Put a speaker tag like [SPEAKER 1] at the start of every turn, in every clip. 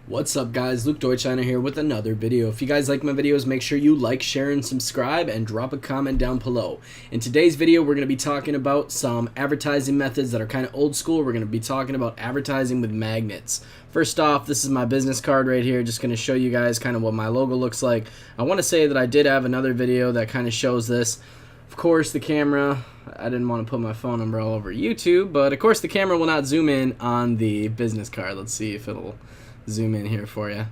[SPEAKER 1] What's up guys, Luke Deutschiner here with another video. If you guys like my videos, make sure you like, share, and subscribe, and drop a comment down below. In today's video, we're going to be talking about some advertising methods that are kind of old school. We're going to be talking about advertising with magnets. First off, this is my business card right here, just going to show you guys kind of what my logo looks like. I want to say that I did have another video that kind of shows this. Of course, the camera, I didn't want to put my phone number all over YouTube, but of course the camera will not zoom in on the business card. Let's see if it'll zoom in here for you.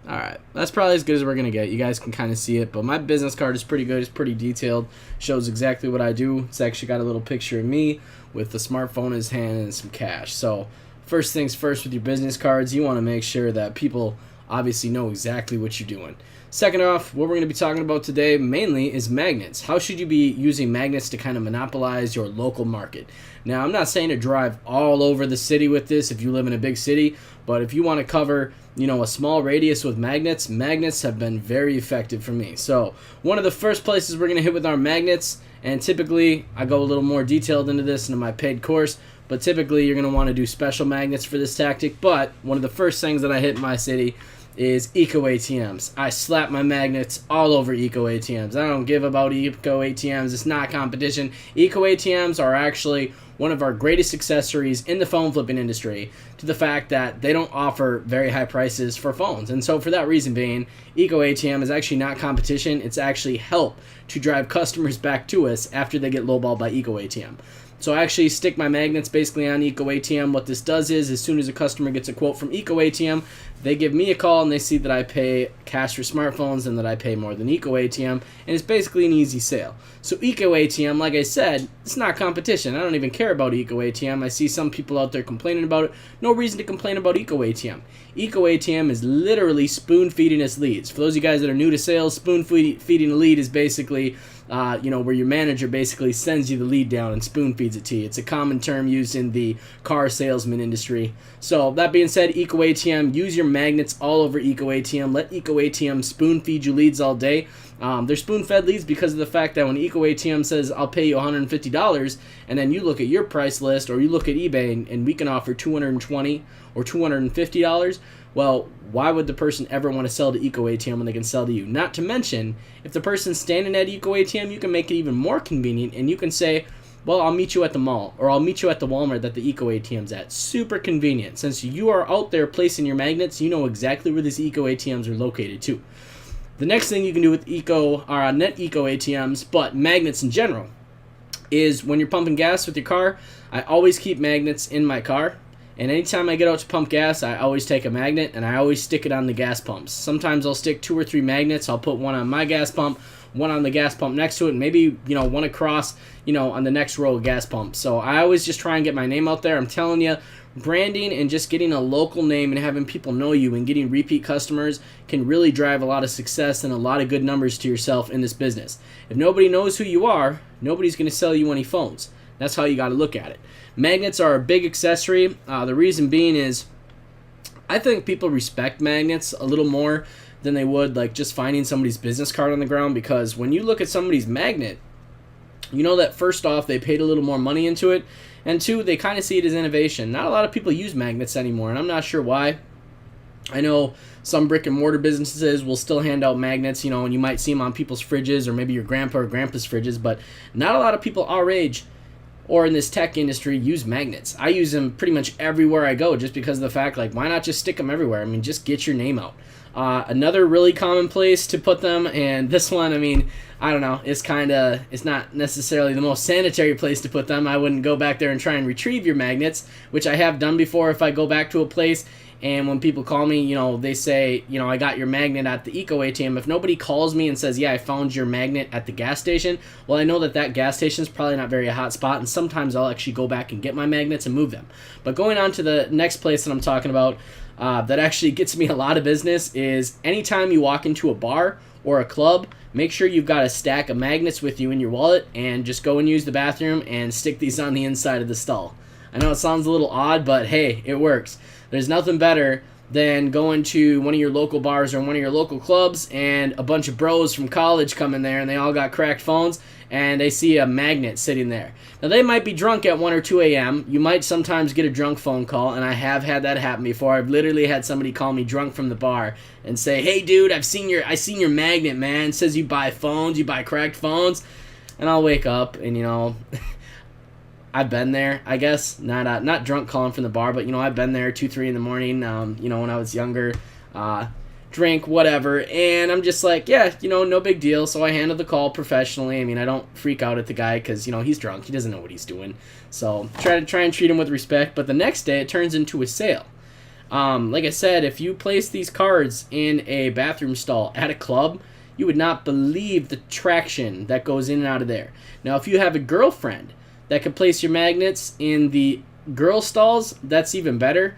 [SPEAKER 1] Alright, that's probably as good as we're going to get. You guys can kind of see it, but my business card is pretty good. It's pretty detailed. Shows exactly what I do. It's actually got a little picture of me with the smartphone in his hand and some cash. So, first things first with your business cards, you want to make sure that people obviously know exactly what you're doing. Second off, what we're going to be talking about today mainly is magnets. How should you be using magnets to kind of monopolize your local market? Now, I'm not saying to drive all over the city with this if you live in a big city, but if you want to cover, a small radius with magnets, magnets have been very effective for me. So, one of the first places we're going to hit with our magnets, and typically I go a little more detailed into this in my paid course, but typically you're going to want to do special magnets for this tactic. But one of the first things that I hit in my city is Eco ATMs. I slap my magnets all over Eco ATMs. I don't give about Eco ATMs. It's not competition. Eco ATMs are actually one of our greatest accessories in the phone flipping industry, to the fact that they don't offer very high prices for phones. And so for that reason being, Eco ATM is actually not competition. It's actually help to drive customers back to us after they get lowballed by Eco ATM. So I actually stick my magnets basically on Eco ATM. What this does is, as soon as a customer gets a quote from Eco ATM, they give me a call and they see that I pay cash for smartphones and that I pay more than Eco ATM, and it's basically an easy sale. So Eco ATM, like I said, it's not competition. I don't even care about Eco ATM. I see some people out there complaining about it. No reason to complain about Eco ATM. Eco ATM is literally spoon feeding us leads. For those of you guys that are new to sales, spoon feeding a lead is basically where your manager basically sends you the lead down and spoon feeds it to you. It's a common term used in the car salesman industry. So that being said, Eco ATM, use your magnets all over Eco ATM. Let Eco ATM spoon feed you leads all day. They're spoon fed leads because of the fact that when Eco ATM says, I'll pay you $150, and then you look at your price list or you look at eBay and we can offer $220 or $250, well, why would the person ever want to sell to Eco ATM when they can sell to you? Not to mention, if the person's standing at Eco ATM, you can make it even more convenient, and you can say, well, I'll meet you at the mall, or I'll meet you at the Walmart that the Eco ATM's at. Super convenient. Since you are out there placing your magnets, you know exactly where these Eco ATMs are located too. The next thing you can do with net Eco ATMs, but magnets in general, is when you're pumping gas with your car, I always keep magnets in my car. And anytime I get out to pump gas, I always take a magnet and I always stick it on the gas pumps. Sometimes I'll stick 2 or 3 magnets. I'll put one on my gas pump, one on the gas pump next to it, and maybe, one across, on the next row of gas pumps. So I always just try and get my name out there. I'm telling you, branding and just getting a local name and having people know you and getting repeat customers can really drive a lot of success and a lot of good numbers to yourself in this business. If nobody knows who you are, nobody's going to sell you any phones. That's how you got to look at it. Magnets are a big accessory. The reason being is, I think people respect magnets a little more than they would like just finding somebody's business card on the ground, because when you look at somebody's magnet, you know that first off, they paid a little more money into it, and two, they kind of see it as innovation. Not a lot of people use magnets anymore, and I'm not sure why. I know some brick and mortar businesses will still hand out magnets, and you might see them on people's fridges or maybe your grandpa or grandpa's fridges, but not a lot of people our age or in this tech industry use magnets. I use them pretty much everywhere I go, just because of the fact, why not just stick them everywhere? I mean, just get your name out. Another really common place to put them, and this one, I don't know, it's not necessarily the most sanitary place to put them. I wouldn't go back there and try and retrieve your magnets, which I have done before. If I go back to a place and when people call me, they say, I got your magnet at the Eco ATM. If nobody calls me and says, yeah, I found your magnet at the gas station, well, I know that gas station is probably not very a hot spot, and sometimes I'll actually go back and get my magnets and move them. But going on to the next place that I'm talking about, that actually gets me a lot of business, is anytime you walk into a bar or a club, make sure you've got a stack of magnets with you in your wallet, and just go and use the bathroom and stick these on the inside of the stall. I know it sounds a little odd, but hey, it works. There's nothing better than going to one of your local bars or one of your local clubs and a bunch of bros from college come in there and they all got cracked phones, and they see a magnet sitting there. Now, they might be drunk at 1 or 2 a.m. You might sometimes get a drunk phone call, and I have had that happen before. I've literally had somebody call me drunk from the bar and say, "Hey, dude, I seen your magnet, man. It says you buy phones, you buy cracked phones." And I'll wake up, and, I've been there, I guess. Not drunk calling from the bar, but, I've been there 2, 3 in the morning, when I was younger. Drink, whatever, and I'm just like, yeah, no big deal. So I handle the call professionally. I mean, I don't freak out at the guy because, he's drunk. He doesn't know what he's doing. So try and treat him with respect. But the next day, it turns into a sale. Like I said, if you place these cards in a bathroom stall at a club, you would not believe the traction that goes in and out of there. Now, if you have a girlfriend that can place your magnets in the girl stalls, that's even better.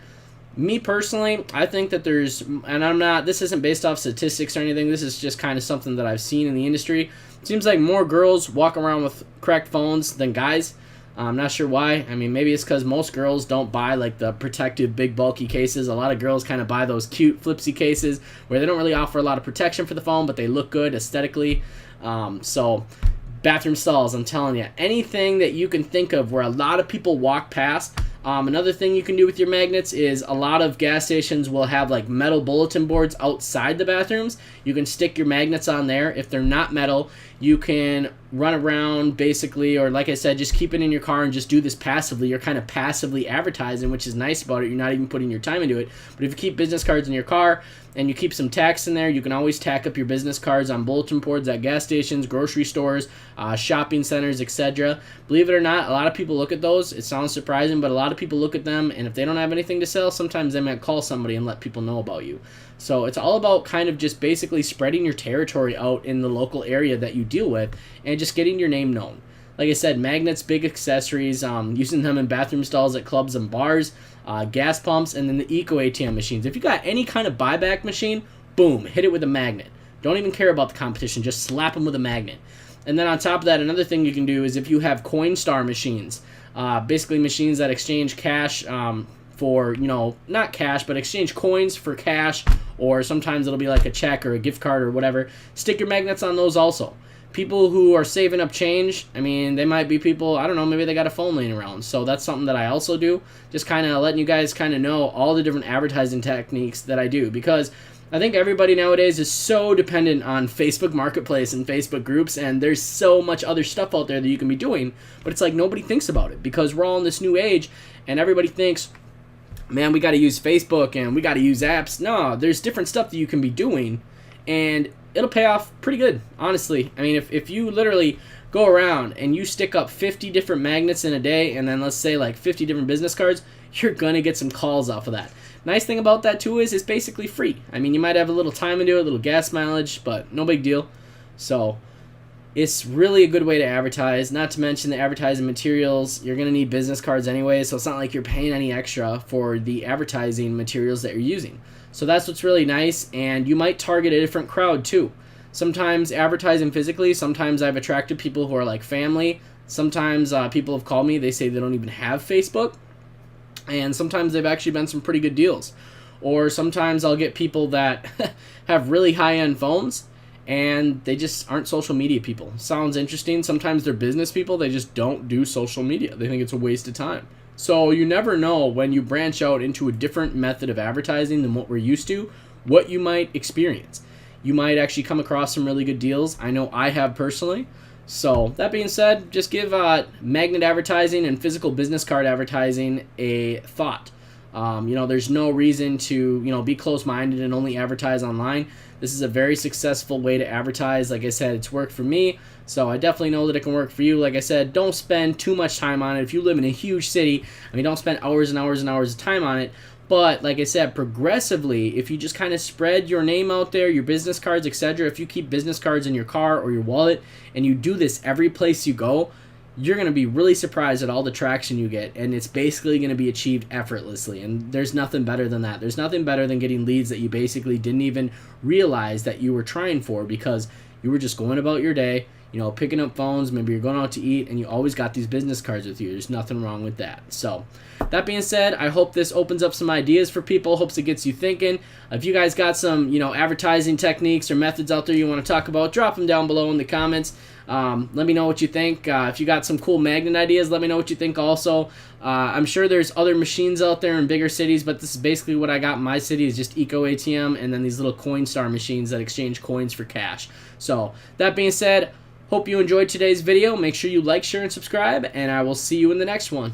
[SPEAKER 1] Me personally, I think that this isn't based off statistics or anything, this is just kind of something that I've seen in the industry. It seems like more girls walk around with cracked phones than guys. I'm not sure why. I mean, maybe it's because most girls don't buy like the protective big bulky cases. A lot of girls kind of buy those cute flipsy cases where they don't really offer a lot of protection for the phone, but they look good aesthetically. So bathroom stalls, I'm telling you, anything that you can think of where a lot of people walk past. Another thing you can do with your magnets is a lot of gas stations will have like metal bulletin boards outside the bathrooms. You can stick your magnets on there. If they're not metal, you can run around basically, or like I said, just keep it in your car and just do this passively. You're kind of passively advertising, which is nice about it. You're not even putting your time into it. But if you keep business cards in your car and you keep some tacks in there, you can always tack up your business cards on bulletin boards at gas stations, grocery stores, shopping centers, etc. Believe it or not, a lot of people look at those. It sounds surprising, but a lot of people look at them, and if they don't have anything to sell, sometimes they might call somebody and let people know about you. So it's all about kind of just basically spreading your territory out in the local area that you deal with and just getting your name known. Like I said, magnets, big accessories, using them in bathroom stalls at clubs and bars, gas pumps, and then the Eco ATM machines. If you got any kind of buyback machine, boom, hit it with a magnet. Don't even care about the competition, just slap them with a magnet. And then on top of that, another thing you can do is if you have Coinstar machines, basically machines that exchange cash for, not cash, but exchange coins for cash, or sometimes it'll be like a check or a gift card or whatever. Stick your magnets on those also. People who are saving up change, I mean, they might be people, I don't know, maybe they got a phone laying around. So that's something that I also do. Just kind of letting you guys kind of know all the different advertising techniques that I do. Because I think everybody nowadays is so dependent on Facebook Marketplace and Facebook groups, and there's so much other stuff out there that you can be doing, but it's like nobody thinks about it because we're all in this new age, and everybody thinks, man, we got to use Facebook and we got to use apps. No, there's different stuff that you can be doing, and it'll pay off pretty good, honestly. I mean, if you literally go around and you stick up 50 different magnets in a day, and then let's say like 50 different business cards, you're going to get some calls off of that. Nice thing about that too is it's basically free. I mean, you might have a little time into it, a little gas mileage, but no big deal. So it's really a good way to advertise. Not to mention the advertising materials. You're going to need business cards anyway, so it's not like you're paying any extra for the advertising materials that you're using. So that's what's really nice, and you might target a different crowd too. Sometimes advertising physically, sometimes I've attracted people who are like family. Sometimes people have called me, they say they don't even have Facebook. And sometimes they've actually been some pretty good deals. Or sometimes I'll get people that have really high-end phones and they just aren't social media people. Sounds interesting. Sometimes they're business people. They just don't do social media. They think it's a waste of time. So you never know when you branch out into a different method of advertising than what we're used to, what you might experience. You might actually come across some really good deals. I know I have personally. So that being said, just give magnet advertising and physical business card advertising a thought. There's no reason to, be close-minded and only advertise online. This is a very successful way to advertise. Like I said, it's worked for me, so I definitely know that it can work for you. Like I said, don't spend too much time on it. If you live in a huge city, don't spend hours and hours and hours of time on it. But like I said, progressively, if you just kind of spread your name out there, your business cards, etc., if you keep business cards in your car or your wallet and you do this every place you go, you're going to be really surprised at all the traction you get, and it's basically going to be achieved effortlessly. And there's nothing better than that. There's nothing better than getting leads that you basically didn't even realize that you were trying for because you were just going about your day. you know, picking up phones, maybe you're going out to eat, and you always got these business cards with you. There's nothing wrong with that. So that being said, I hope this opens up some ideas for people, hopes it gets you thinking. If you guys got some, you know, advertising techniques or methods out there you want to talk about, drop them down below in the comments. Let me know what you think. If you got some cool magnet ideas, let me know what you think also. I'm sure there's other machines out there in bigger cities, but this is basically what I got in my city, is just Eco ATM and then these little Coinstar machines that exchange coins for cash. So that being said, hope you enjoyed today's video. Make sure you like, share, and subscribe, and I will see you in the next one.